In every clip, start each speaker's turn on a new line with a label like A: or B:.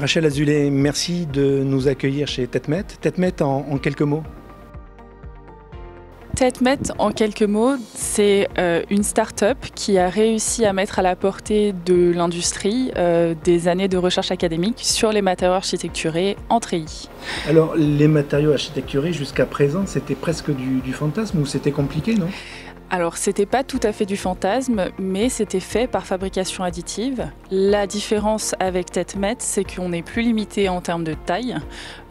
A: Rachel Azoulay, merci de nous accueillir chez TETMET. TETMET en quelques mots.
B: TETMET, en quelques mots, c'est une start-up qui a réussi à mettre à la portée de l'industrie des années de recherche académique sur les matériaux architecturés en treillis.
A: Alors, les matériaux architecturés, jusqu'à présent, c'était presque du fantasme ou c'était compliqué, non ?
B: Alors, c'était pas tout à fait du fantasme, mais c'était fait par fabrication additive. La différence avec TETMET, c'est qu'on n'est plus limité en termes de taille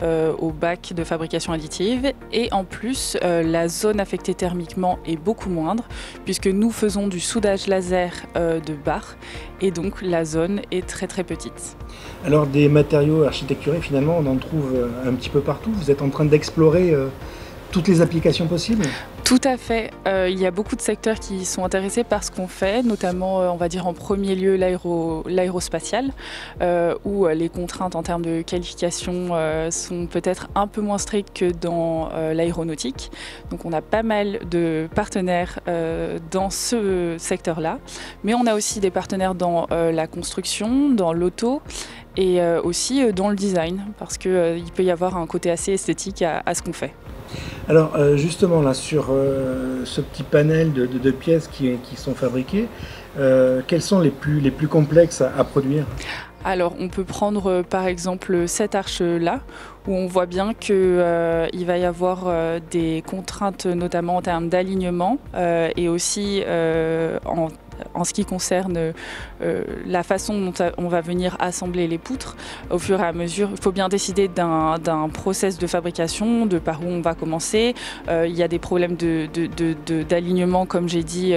B: au bac de fabrication additive. Et en plus, la zone affectée thermiquement est beaucoup moindre, puisque nous faisons du soudage laser de barres. Et donc, la zone est très très petite.
A: Alors, des matériaux architecturés, finalement, on en trouve un petit peu partout. Vous êtes en train d'explorer toutes les applications possibles ?
B: Tout à fait. Il y a beaucoup de secteurs qui sont intéressés par ce qu'on fait, notamment, on va dire en premier lieu, l'aérospatial, où les contraintes en termes de qualification sont peut-être un peu moins strictes que dans l'aéronautique. Donc on a pas mal de partenaires dans ce secteur-là, mais on a aussi des partenaires dans la construction, dans l'auto, et aussi dans le design, parce qu'il peut y avoir un côté assez esthétique à ce qu'on fait.
A: Alors justement là sur ce petit panel de pièces qui sont fabriquées, quelles sont les plus complexes à produire ?
B: Alors on peut prendre par exemple cette arche-là, où on voit bien qu'il va y avoir des contraintes notamment en termes d'alignement et aussi en ce qui concerne la façon dont on va venir assembler les poutres au fur et à mesure. Il faut bien décider d'un process de fabrication, de par où on va commencer. Il y a des problèmes d'alignement, comme j'ai dit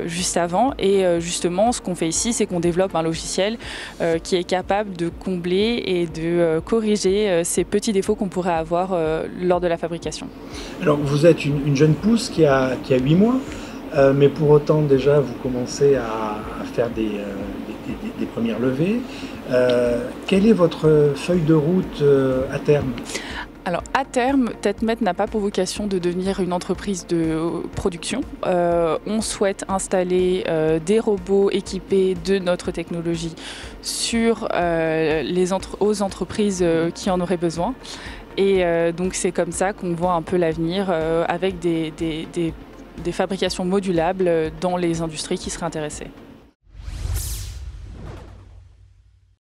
B: juste avant. Et justement, ce qu'on fait ici, c'est qu'on développe un logiciel qui est capable de combler et de corriger ces petits défauts qu'on pourrait avoir lors de la fabrication.
A: Alors, vous êtes une jeune pousse qui a 8 mois. Mais pour autant, déjà, vous commencez à faire des premières levées. Quelle est votre feuille de route à terme ?
B: Alors à terme, TETMET n'a pas pour vocation de devenir une entreprise de production. On souhaite installer des robots équipés de notre technologie sur aux entreprises qui en auraient besoin. Et donc c'est comme ça qu'on voit un peu l'avenir avec des fabrications modulables dans les industries qui seraient intéressées.